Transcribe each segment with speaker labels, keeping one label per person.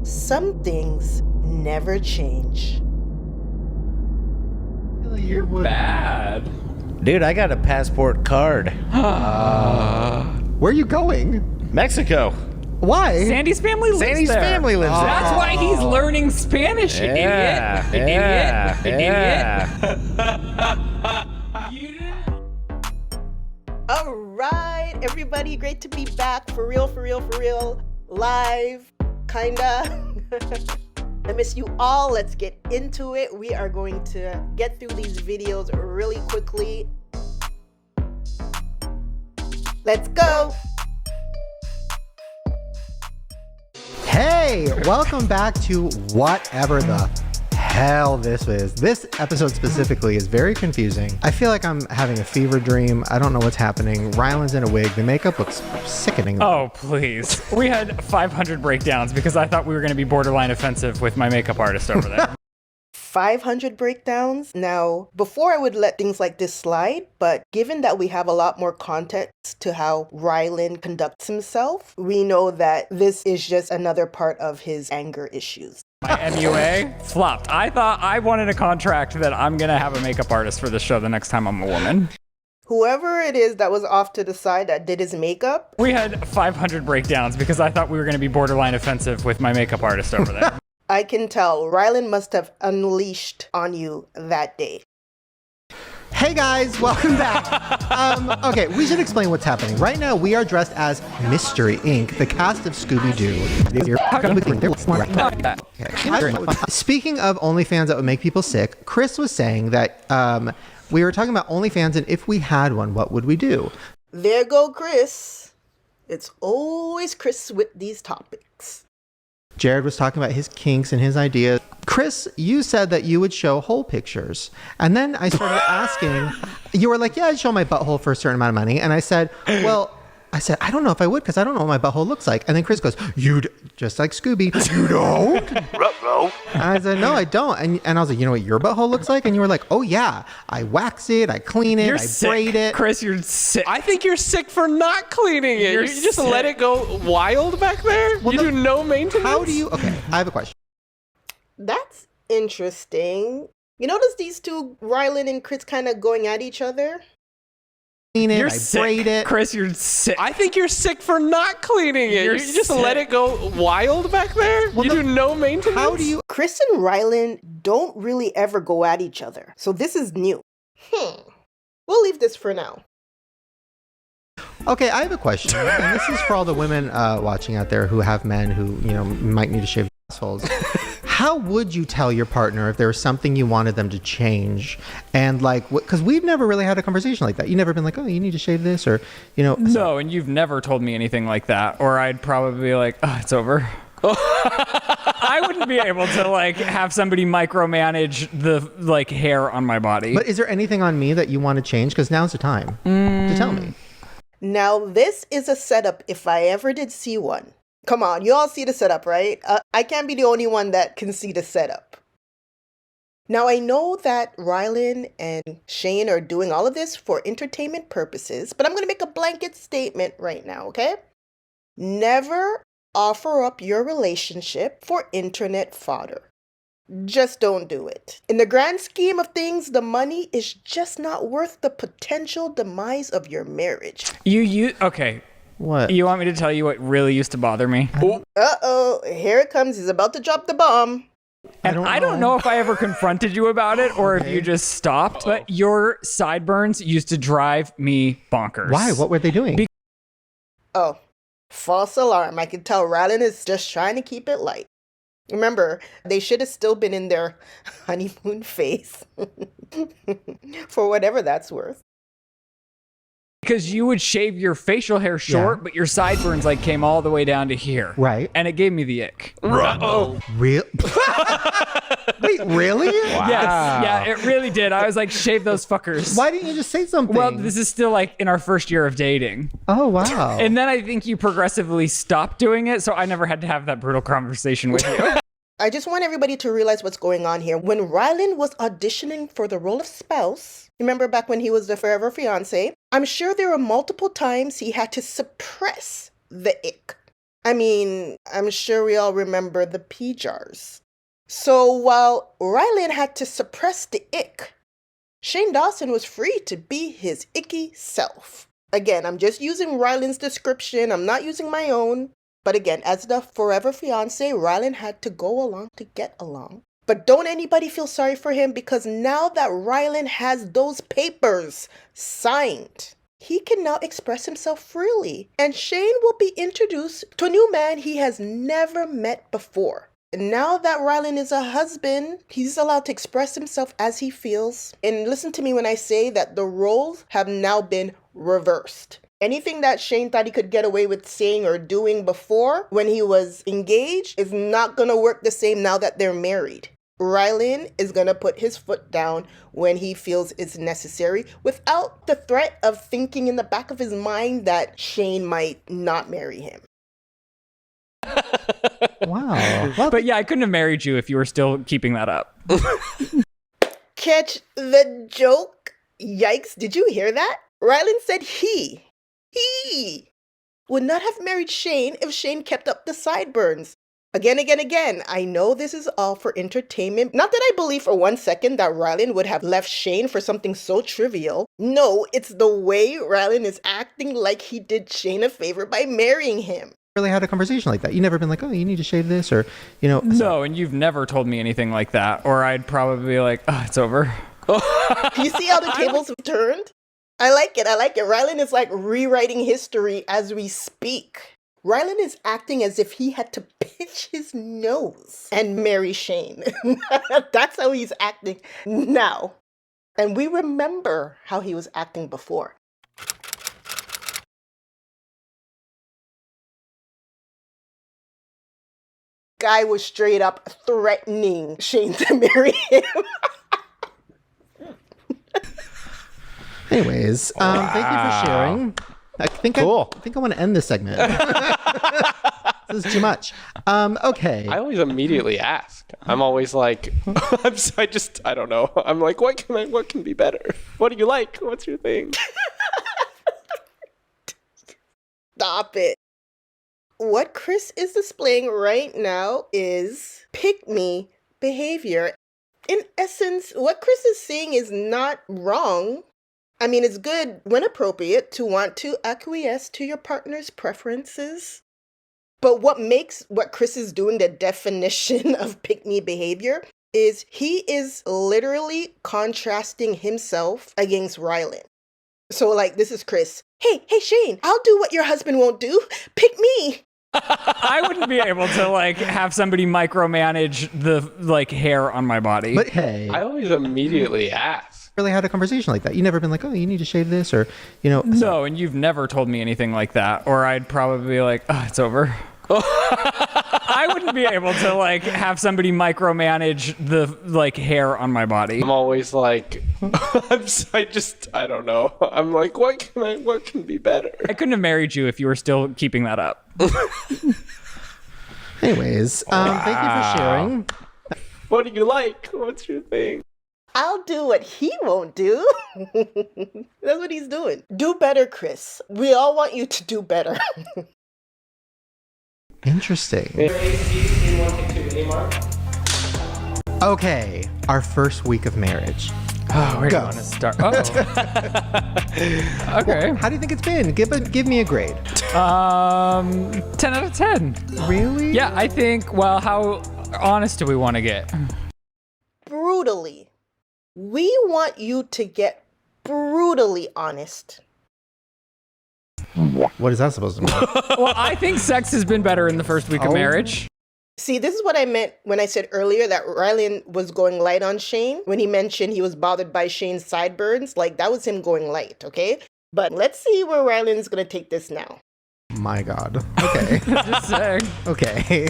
Speaker 1: Some things never change.
Speaker 2: You're bad.
Speaker 3: Dude, I got a passport card.
Speaker 4: Where are you going?
Speaker 3: Mexico.
Speaker 4: Why?
Speaker 2: Sandy's family lives
Speaker 3: Sandy's
Speaker 2: there.
Speaker 3: family lives there.
Speaker 2: That's why he's learning Spanish,
Speaker 3: Yeah,
Speaker 2: idiot.
Speaker 1: All right, everybody, great to be back. For real, live, kinda. I miss you all. Let's get into it. We are going to get through these videos really quickly. Let's go.
Speaker 4: Hey, welcome back to whatever the hell this is. This episode specifically is very confusing. I feel like I'm having a fever dream. I don't know what's happening. Ryland's in a wig. The makeup looks sickening.
Speaker 2: Oh, please. We had 500 breakdowns because I thought we were going to be borderline offensive with my makeup artist over there.
Speaker 1: 500 breakdowns. Now, before I would let things like this slide, but given that we have a lot more context to how Ryland conducts himself, we know that this is just another part of his anger issues.
Speaker 2: My MUA flopped. I thought I wanted a contract that I'm going to have a makeup artist for this show the next time I'm a woman.
Speaker 1: Whoever it is that was off to the side that did his makeup.
Speaker 2: We had 500 breakdowns because I thought we were going to be borderline offensive with my makeup artist over there.
Speaker 1: I can tell Ryland must have unleashed on you that day.
Speaker 4: Hey guys, welcome back. Okay, we should explain what's happening. Right now, we are dressed as Mystery Inc., the cast of Scooby-Doo. Okay. Speaking of OnlyFans that would make people sick, Chris was saying that we were talking about OnlyFans, and if we had one, what would we do?
Speaker 1: There go Chris. It's always Chris with these topics.
Speaker 4: Jared was talking about his kinks and his ideas. Chris, you said that you would show whole pictures. And then I started asking, you were like, yeah, I'd show my butthole for a certain amount of money. And I said, I don't know if I would because I don't know what my butthole looks like. And then Chris goes, just like Scooby, you don't? And I said, no, I don't. And I was like, you know what your butthole looks like? And you were like, oh yeah, I wax it, I clean it, braid it.
Speaker 2: Chris, you're sick.
Speaker 5: I think you're sick for not cleaning it. You just let it go wild back there?
Speaker 4: Well,
Speaker 5: you do no maintenance?
Speaker 4: How do you... Okay, I have a question.
Speaker 1: That's interesting. You notice these two, Ryland and Chris, kind of going at each other?
Speaker 2: You're
Speaker 4: I
Speaker 2: sick.
Speaker 4: braid it.
Speaker 2: Chris, you're sick.
Speaker 5: I think you're sick for not cleaning it. You just let it go wild back there?
Speaker 4: Well,
Speaker 5: you do no maintenance?
Speaker 4: How do you...
Speaker 1: Chris and Ryland don't really ever go at each other. So this is new. We'll leave this for now.
Speaker 4: Okay, I have a question. And this is for all the women watching out there who have men who, might need to shave their assholes. How would you tell your partner if there was something you wanted them to change? And because we've never really had a conversation like that. You've never been like, oh, you need to shave this or,
Speaker 2: No, and you've never told me anything like that. Or I'd probably be like, oh, it's over. I wouldn't be able to have somebody micromanage the hair on my body.
Speaker 4: But is there anything on me that you want to change? Because now's the time to tell me.
Speaker 1: Now, this is a setup if I ever did see one. Come on, you all see the setup, right? I can't be the only one that can see the setup. Now, I know that Ryland and Shane are doing all of this for entertainment purposes, but I'm going to make a blanket statement right now, okay? Never offer up your relationship for internet fodder. Just don't do it. In the grand scheme of things, the money is just not worth the potential demise of your marriage.
Speaker 2: Okay.
Speaker 4: What?
Speaker 2: You want me to tell you what really used to bother me?
Speaker 1: Uh-oh, here it comes. He's about to drop the bomb.
Speaker 2: And I don't know if I ever confronted you about it or if you just stopped, but your sideburns used to drive me bonkers.
Speaker 4: Why? What were they doing?
Speaker 1: Oh, false alarm. I can tell Ryland is just trying to keep it light. Remember, they should have still been in their honeymoon phase. For whatever that's worth.
Speaker 2: Because you would shave your facial hair short, but your sideburns came all the way down to here.
Speaker 4: Right.
Speaker 2: And it gave me the ick.
Speaker 5: Uh-oh.
Speaker 4: Real? Wait, really?
Speaker 5: Wow.
Speaker 2: Yes. Yeah, it really did. I was like, shave those fuckers.
Speaker 4: Why didn't you just say something?
Speaker 2: Well, this is still in our first year of dating.
Speaker 4: Oh, wow.
Speaker 2: And then I think you progressively stopped doing it, so I never had to have that brutal conversation with you.
Speaker 1: I just want everybody to realize what's going on here. When Ryland was auditioning for the role of spouse, remember back when he was the forever fiance, I'm sure there were multiple times he had to suppress the ick. I mean, I'm sure we all remember the pea jars. So while Ryland had to suppress the ick, Shane Dawson was free to be his icky self. Again, I'm just using Ryland's description. I'm not using my own. But again, as the forever fiance, Ryland had to go along to get along. But don't anybody feel sorry for him, because now that Ryland has those papers signed, he can now express himself freely. And Shane will be introduced to a new man he has never met before. And now that Ryland is a husband, he's allowed to express himself as he feels. And listen to me when I say that the roles have now been reversed. Anything that Shane thought he could get away with saying or doing before when he was engaged is not going to work the same now that they're married. Ryland is going to put his foot down when he feels it's necessary without the threat of thinking in the back of his mind that Shane might not marry him.
Speaker 4: Wow. Well,
Speaker 2: But yeah, I couldn't have married you if you were still keeping that up.
Speaker 1: Catch the joke? Yikes, did you hear that? Ryland said he would not have married Shane if Shane kept up the sideburns. Again, I know this is all for entertainment. Not that I believe for 1 second that Ryland would have left Shane for something so trivial. No, it's the way Ryland is acting like he did Shane a favor by marrying him.
Speaker 4: really had a conversation like that. You never been like, oh, you need to shave this, or, you know.
Speaker 2: No, and you've never told me anything like that. Or I'd probably be like, oh, it's over.
Speaker 1: You see how the tables have turned? I like it. Ryland is like rewriting history as we speak. Ryland is acting as if he had to pitch his nose and marry Shane. That's how he's acting now. And we remember how he was acting before. Guy was straight up threatening Shane to marry him.
Speaker 4: Anyways, thank you for sharing. I think
Speaker 3: Cool.
Speaker 4: I think I want to end this segment. This is too much. Okay.
Speaker 5: I always immediately ask. I'm always like, I don't know. I'm like, what can be better? What do you like? What's your thing?
Speaker 1: Stop it. What Chris is displaying right now is pick-me behavior. In essence, what Chris is saying is not wrong. I mean, it's good when appropriate to want to acquiesce to your partner's preferences. But what makes what Chris is doing the definition of pick-me behavior is he is literally contrasting himself against Ryland. So like, this is Chris. Hey, Shane, I'll do what your husband won't do. Pick me.
Speaker 2: I wouldn't be able to like have somebody micromanage the like hair on my body.
Speaker 4: But hey,
Speaker 5: I always immediately ask.
Speaker 4: really had a conversation like that. You never been like, oh, you need to shave this, or, you know.
Speaker 2: No, and you've never told me anything like that. Or I'd probably be like, oh, it's over. I wouldn't be able to like have somebody micromanage the like hair on my body.
Speaker 5: I'm always like, I don't know. I'm like, what can be better?
Speaker 2: I couldn't have married you if you were still keeping that up.
Speaker 4: Anyways, thank you for sharing.
Speaker 5: What do you like? What's your thing?
Speaker 1: I'll do what he won't do. That's what he's doing. Do better, Chris. We all want you to do better.
Speaker 4: Interesting. Okay, our first week of marriage.
Speaker 2: Oh, where do you
Speaker 4: Go.
Speaker 2: want to start? Oh. Okay.
Speaker 4: How do you think it's been? Give me a grade.
Speaker 2: 10 out of 10.
Speaker 4: Really?
Speaker 2: Yeah, I think, well, how honest do we want to get?
Speaker 1: Brutally. We want you to get brutally honest.
Speaker 4: What is that supposed to mean?
Speaker 2: Well, I think sex has been better in the first week of marriage.
Speaker 1: See, this is what I meant when I said earlier that Ryland was going light on Shane. When he mentioned he was bothered by Shane's sideburns, like that was him going light, okay? But let's see where Ryland's going to take this now.
Speaker 4: My God. Okay.
Speaker 2: Just saying.
Speaker 4: Okay.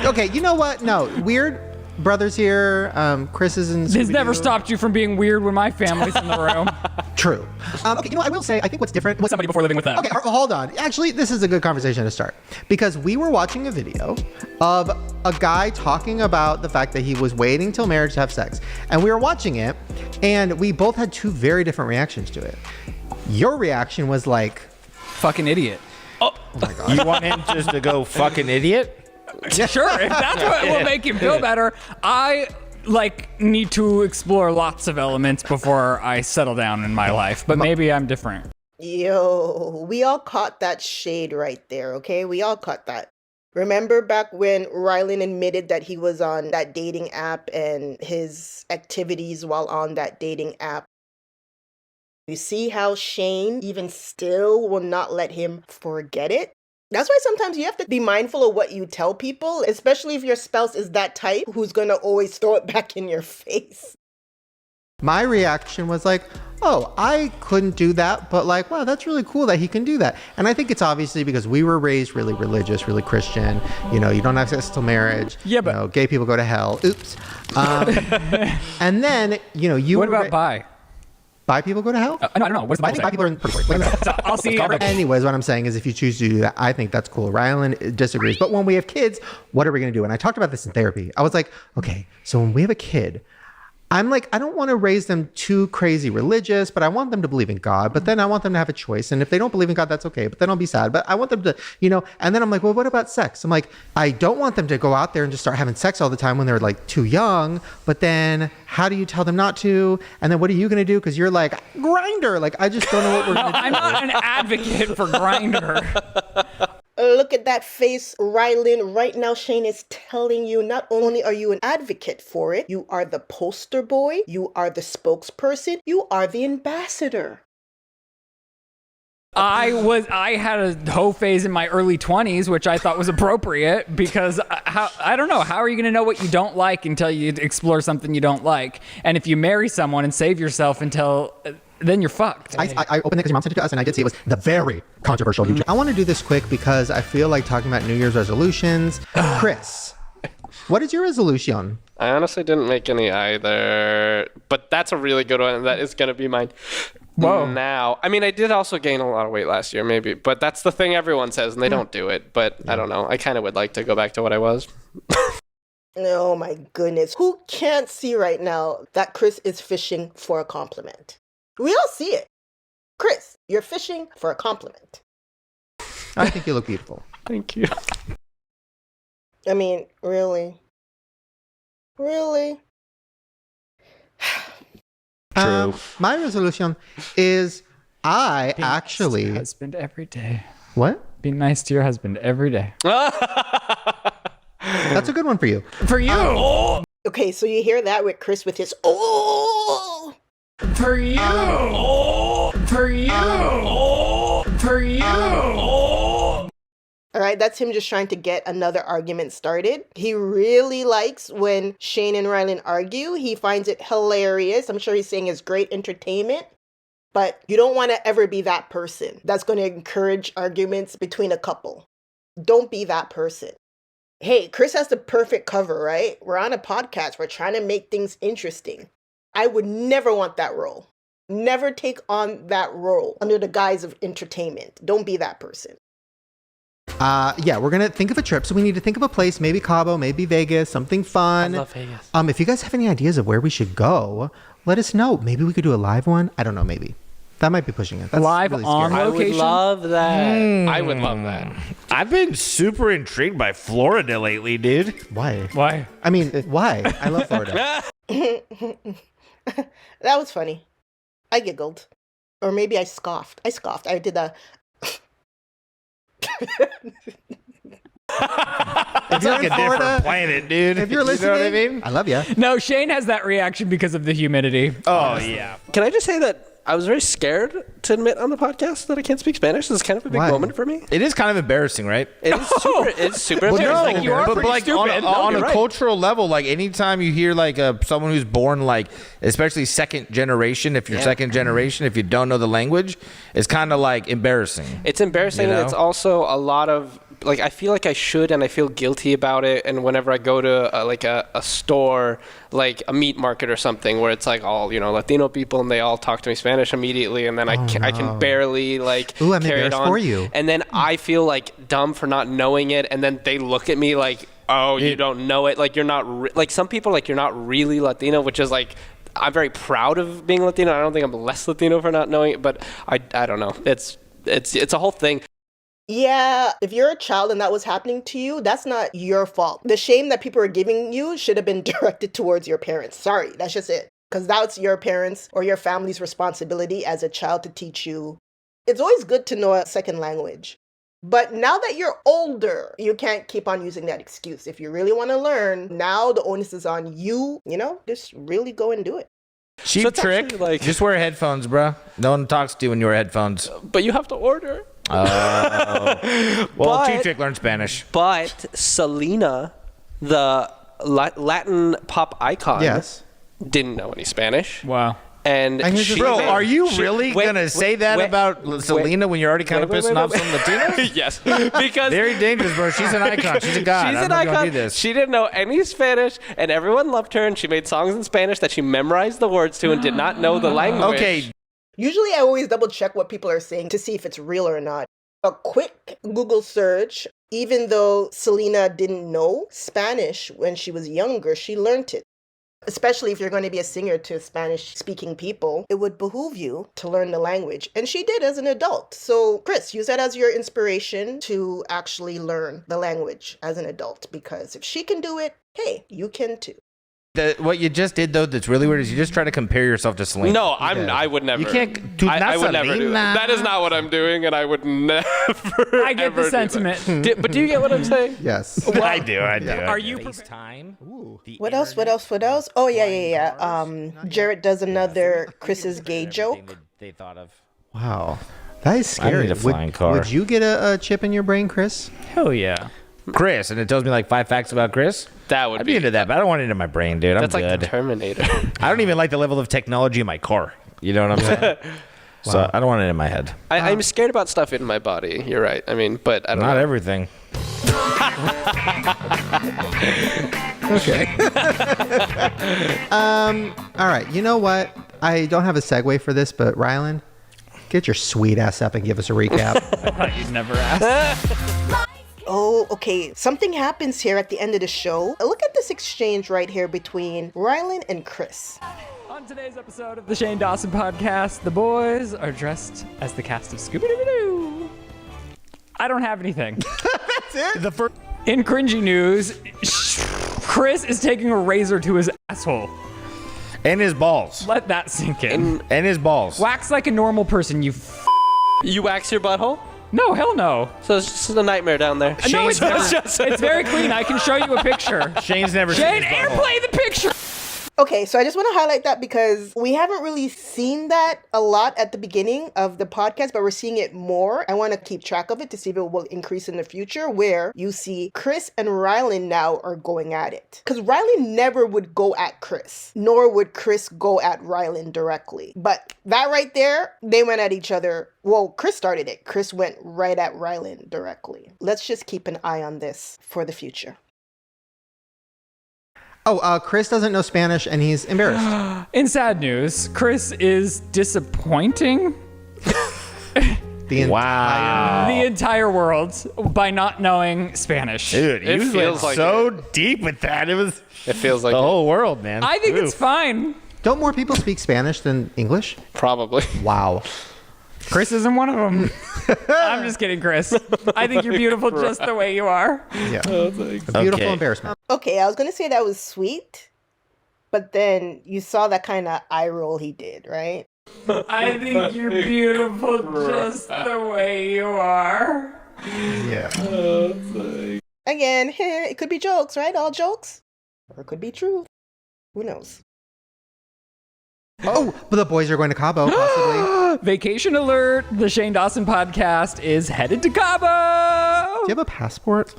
Speaker 4: Okay, you know what? No, weird brothers here. Chris is in
Speaker 2: This never
Speaker 4: Scooby-Doo.
Speaker 2: stopped you from being weird when my family's in the room.
Speaker 4: True. Okay, you know, I will say, I think what's different.
Speaker 2: With somebody before living with them.
Speaker 4: Okay, hold on. Actually, this is a good conversation to start because we were watching a video of a guy talking about the fact that he was waiting till marriage to have sex. And we were watching it and we both had two very different reactions to it. Your reaction was like,
Speaker 2: Fucking idiot.
Speaker 3: You want him just to go fucking idiot?
Speaker 2: Sure, if that's what will make him feel better. I need to explore lots of elements before I settle down in my life, but maybe I'm different.
Speaker 1: Yo, we all caught that shade right there, okay? We all caught that. Remember back when Ryland admitted that he was on that dating app and his activities while on that dating app? You see how Shane even still will not let him forget it? That's why sometimes you have to be mindful of what you tell people, especially if your spouse is that type who's gonna always throw it back in your face.
Speaker 4: My reaction was like, oh, I couldn't do that, but like, wow, that's really cool that he can do that. And I think it's obviously because we were raised really religious, really Christian. You know, you don't have sex till marriage.
Speaker 2: Yeah, but...
Speaker 4: You know, gay people go to hell. Oops. And then, you know,
Speaker 2: What about bi?
Speaker 4: Bi people go to hell?
Speaker 2: I don't know. What's the
Speaker 4: I think bi people are in purgatory.
Speaker 2: So I'll see.
Speaker 4: Anyways, what I'm saying is if you choose to do that, I think that's cool. Ryland disagrees. But when we have kids, what are we going to do? And I talked about this in therapy. I was like, okay, so when we have a kid, I'm like, I don't want to raise them too crazy religious, but I want them to believe in God. But then I want them to have a choice. And if they don't believe in God, that's okay. But then I'll be sad. But I want them to, you know, and then I'm like, well, what about sex? I'm like, I don't want them to go out there and just start having sex all the time when they're like too young. But then how do you tell them not to? And then what are you going to do? Because you're like, Grinder. Like, I just don't know what we're going to do.
Speaker 2: I'm not an advocate for Grinder.
Speaker 1: Look at that face, Ryland. Right now, Shane is telling you not only are you an advocate for it, you are the poster boy, you are the spokesperson, you are the ambassador.
Speaker 2: I had a hoe phase in my early 20s, which I thought was appropriate because I don't know. How are you going to know what you don't like until you explore something you don't like? And if you marry someone and save yourself until... then you're fucked.
Speaker 4: I opened it because your mom sent it to us, and I did see it was the very controversial YouTube. I want to do this quick because I feel like talking about New Year's resolutions. Chris, what is your resolution?
Speaker 5: I honestly didn't make any either, but that's a really good one, and that is going to be mine.
Speaker 2: Whoa.
Speaker 5: Now, I mean, I did also gain a lot of weight last year, maybe, but that's the thing everyone says, and they don't do it. But I don't know. I kind of would like to go back to what I was.
Speaker 1: Oh my goodness. Who can't see right now that Chris is fishing for a compliment? We all see it. Chris, you're fishing for a compliment.
Speaker 4: I think you look beautiful.
Speaker 5: Thank you.
Speaker 1: I mean, really? Really?
Speaker 3: True.
Speaker 4: My resolution is I
Speaker 2: Be nice to
Speaker 4: actually...
Speaker 2: your husband every day.
Speaker 4: What?
Speaker 2: Be nice to your husband every day.
Speaker 4: That's a good one for you.
Speaker 2: For you.
Speaker 1: Okay, so you hear that with Chris with his oh.
Speaker 2: For you. For you. For you.
Speaker 1: All right, that's him just trying to get another argument started. He really likes when Shane and Ryland argue. He finds it hilarious. I'm sure he's saying it's great entertainment. But you don't want to ever be that person that's going to encourage arguments between a couple. Don't be that person. Hey, Chris has the perfect cover, right? We're on a podcast. We're trying to make things interesting. I would never want that role. Never take on that role under the guise of entertainment. Don't be that person.
Speaker 4: Yeah, we're going to think of a trip. So we need to think of a place, maybe Cabo, maybe Vegas, something fun.
Speaker 5: I love Vegas.
Speaker 4: If you guys have any ideas of where we should go, let us know. Maybe we could do a live one. I don't know, maybe. That might be pushing it. That's
Speaker 2: Live
Speaker 4: really
Speaker 2: on
Speaker 4: scary.
Speaker 2: location?
Speaker 5: I would love that. I would love that.
Speaker 3: I've been super intrigued by Florida lately, dude.
Speaker 4: Why?
Speaker 2: Why?
Speaker 4: I mean, why? I love Florida.
Speaker 1: That was funny. I giggled. Or maybe I scoffed. I did a...
Speaker 3: It's like a different planet, dude.
Speaker 4: If you're listening,
Speaker 3: you know what I mean?
Speaker 4: I love you.
Speaker 2: No, Shane has that reaction because of the humidity.
Speaker 3: Oh, yeah.
Speaker 5: Can I just say that I was very scared to admit on the podcast that I can't speak Spanish? This is kind of a big
Speaker 4: Why?
Speaker 5: moment for me.
Speaker 3: It is kind of embarrassing, right?
Speaker 5: It is super. It's super embarrassing.
Speaker 2: like you are
Speaker 3: but
Speaker 2: pretty
Speaker 3: like
Speaker 2: stupid.
Speaker 3: on
Speaker 5: you're
Speaker 3: a
Speaker 5: right.
Speaker 3: cultural level, like anytime you hear like someone who's born like, especially second generation, if you're second generation, if you don't know the language, it's kind of like embarrassing.
Speaker 5: It's embarrassing.
Speaker 3: You know?
Speaker 5: And it's also a lot of like I feel like I should and I feel guilty about it. And whenever I go to a store, like a meat market or something, where it's like all Latino people and they all talk to me Spanish immediately, and then I can barely like
Speaker 4: Ooh, I'm
Speaker 5: carry it
Speaker 4: embarrassed
Speaker 5: on.
Speaker 4: for you.
Speaker 5: And then I feel like dumb for not knowing it, and then they look at me like, oh, you don't know it, like you're not like some people like you're not really Latino, which is like. I'm very proud of being Latino. I don't think I'm less Latino for not knowing it, but I don't know. It's a whole thing.
Speaker 1: Yeah, if you're a child and that was happening to you, that's not your fault. The shame that people are giving you should have been directed towards your parents. Sorry, that's just it. Because that's your parents or your family's responsibility as a child to teach you. It's always good to know a second language. But now that you're older, you can't keep on using that excuse. If you really want to learn, now the onus is on you, just really go and do it.
Speaker 3: Cheap
Speaker 5: So it's
Speaker 3: trick.
Speaker 5: actually like-
Speaker 3: Just wear headphones, bro. No one talks to you when you wear headphones.
Speaker 5: But you have to order.
Speaker 3: Well,
Speaker 5: But-
Speaker 3: Cheap Trick learned Spanish.
Speaker 5: But Selena, the Latin pop icon,
Speaker 4: Yes.
Speaker 5: didn't know any Spanish.
Speaker 2: Wow.
Speaker 5: And
Speaker 4: And here's
Speaker 5: she
Speaker 4: the-
Speaker 3: Bro,
Speaker 5: made-
Speaker 3: are you
Speaker 5: she-
Speaker 3: really
Speaker 5: wait,
Speaker 3: gonna say that
Speaker 5: wait,
Speaker 3: about Selena when you're already kind of
Speaker 5: wait,
Speaker 3: pissing
Speaker 5: wait,
Speaker 3: off
Speaker 5: wait.
Speaker 3: some Latinos?
Speaker 5: Yes, because
Speaker 3: Very dangerous, bro. She's an icon. She's a god.
Speaker 5: she's
Speaker 3: I'm
Speaker 5: an
Speaker 3: not gonna
Speaker 5: icon.
Speaker 3: do this.
Speaker 5: She didn't know any Spanish, and everyone loved her. And she made songs in Spanish that she memorized the words to and did not know the language.
Speaker 3: Okay,
Speaker 1: Usually I always double check what people are saying to see if it's real or not. A quick Google search, even though Selena didn't know Spanish when she was younger, she learned it. Especially if you're going to be a singer to Spanish-speaking people, it would behoove you to learn the language. And she did as an adult. So, Chris, use that as your inspiration to actually learn the language as an adult. Because if she can do it, hey, you can too.
Speaker 3: what you just did though that's really weird is you just try to compare yourself to Selena.
Speaker 5: No, I would never.
Speaker 3: You can't do
Speaker 5: I would never do
Speaker 3: Selena.
Speaker 5: that. That is not what I'm doing, and I would never.
Speaker 2: I get
Speaker 5: ever
Speaker 2: the
Speaker 5: do that.
Speaker 2: sentiment.
Speaker 5: But do you get what I'm saying?
Speaker 4: Yes.
Speaker 3: I do.
Speaker 2: Are you
Speaker 3: FaceTime?
Speaker 1: What else? Oh, yeah. Jarrett does another Chris's gay joke.
Speaker 3: They thought of.
Speaker 4: Wow. That is scary.
Speaker 3: need a flying car.
Speaker 4: Would you get a chip in your brain, Chris?
Speaker 2: Hell yeah.
Speaker 3: Chris, and it tells me like 5 facts about Chris.
Speaker 5: That would
Speaker 3: I'd be into that, but I don't want it in my brain, dude. I'm
Speaker 5: That's like
Speaker 3: good.
Speaker 5: the Terminator.
Speaker 3: I don't even like the level of technology in my car. You know what I'm saying? So I don't want it in my head.
Speaker 5: I'm scared about stuff in my body. You're right. I mean, but I don't
Speaker 3: Not
Speaker 5: know.
Speaker 3: everything.
Speaker 4: Okay. All right. You know what? I don't have a segue for this, but Ryland, get your sweet ass up and give us a recap.
Speaker 2: I thought you'd never ask.
Speaker 1: Oh, okay. Something happens here at the end of the show. Look at this exchange right here between Ryland and Chris.
Speaker 2: On today's episode of the Shane Dawson podcast, the boys are dressed as the cast of Scooby-Doo. I don't have anything.
Speaker 3: That's it. The first.
Speaker 2: In cringy news, Chris is taking a razor to his asshole.
Speaker 3: And his balls.
Speaker 2: Let that sink in.
Speaker 3: And his balls.
Speaker 2: Wax like a normal person, you
Speaker 5: You wax your butthole?
Speaker 2: No, hell no.
Speaker 5: So it's just a nightmare down there.
Speaker 2: No, it's,
Speaker 3: Shane's
Speaker 2: it's very clean. I can show you a picture.
Speaker 3: Shane's never
Speaker 2: Shane,
Speaker 3: seen his butthole.
Speaker 2: airplay the picture.
Speaker 1: Okay, so I just want to highlight that because we haven't really seen that a lot at the beginning of the podcast, but we're seeing it more. I want to keep track of it to see if it will increase in the future, where you see Chris and Ryland now are going at it. Because Ryland never would go at Chris, nor would Chris go at Ryland directly. But that right there, they went at each other. Well, Chris started it. Chris went right at Ryland directly. Let's just keep an eye on this for the future.
Speaker 4: Oh, Chris doesn't know Spanish and he's embarrassed.
Speaker 2: In sad news, Chris is disappointing
Speaker 3: Wow.
Speaker 2: the entire world by not knowing Spanish.
Speaker 3: Dude,
Speaker 5: It
Speaker 3: you
Speaker 5: feels
Speaker 3: went
Speaker 5: like
Speaker 3: so deep with that. It was
Speaker 5: It feels like
Speaker 3: the whole world, man.
Speaker 2: I think it's
Speaker 3: Oof.
Speaker 2: fine.
Speaker 4: Don't more people speak Spanish than English?
Speaker 5: probably.
Speaker 4: Wow.
Speaker 2: Chris isn't one of them. I'm just kidding, Chris. I think you're beautiful just the way you are.
Speaker 4: Yeah. A beautiful
Speaker 3: Okay.
Speaker 4: embarrassment.
Speaker 1: Okay, I was going to say that was sweet, but then you saw that kind of eye roll he did, right?
Speaker 2: I think you're beautiful just the way you are.
Speaker 4: Yeah.
Speaker 1: Again, it could be jokes, right? All jokes. Or it could be truth. Who knows?
Speaker 4: Oh, but the boys are going to Cabo, possibly.
Speaker 2: Vacation alert. The Shane Dawson podcast is headed to Cabo.
Speaker 4: Do you have a passport?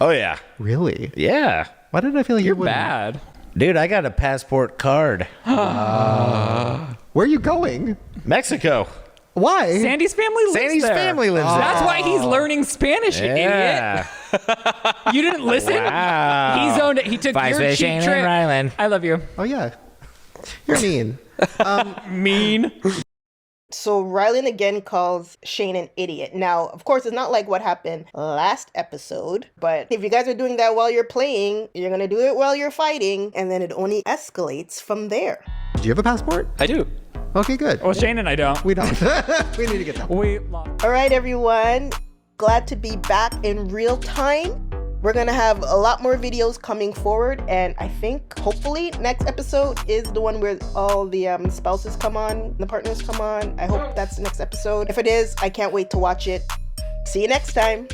Speaker 3: Oh, yeah.
Speaker 4: Really?
Speaker 3: Yeah.
Speaker 4: Why did I feel like
Speaker 2: You're
Speaker 4: you wouldn't?
Speaker 2: bad.
Speaker 3: Dude, I got a passport card.
Speaker 4: Where are you going?
Speaker 3: Mexico.
Speaker 4: Why?
Speaker 2: Sandy's family lives
Speaker 3: Sandy's
Speaker 2: there.
Speaker 3: family lives there.
Speaker 2: That's why he's learning Spanish, you idiot.
Speaker 3: Yeah.
Speaker 2: You didn't listen?
Speaker 3: Wow.
Speaker 2: He zoned it. He took
Speaker 3: Vice
Speaker 2: your
Speaker 3: Shane
Speaker 2: cheap
Speaker 3: and
Speaker 2: trick.
Speaker 3: Ryland.
Speaker 2: I love you.
Speaker 4: Oh, yeah. You're mean.
Speaker 2: Mean.
Speaker 1: So Ryland again calls Shane an idiot. Now, of course, it's not like what happened last episode, but if you guys are doing that while you're playing, you're going to do it while you're fighting, and then it only escalates from there.
Speaker 4: Do you have a passport?
Speaker 5: I do.
Speaker 4: Okay, good.
Speaker 2: Well, Shane and I don't.
Speaker 4: We don't. We need to get that.
Speaker 2: We lost.
Speaker 1: All right, everyone. Glad to be back in real time. We're going to have a lot more videos coming forward, and I think hopefully next episode is the one where all the spouses come on, the partners come on. I hope that's the next episode. If it is, I can't wait to watch it. See you next time.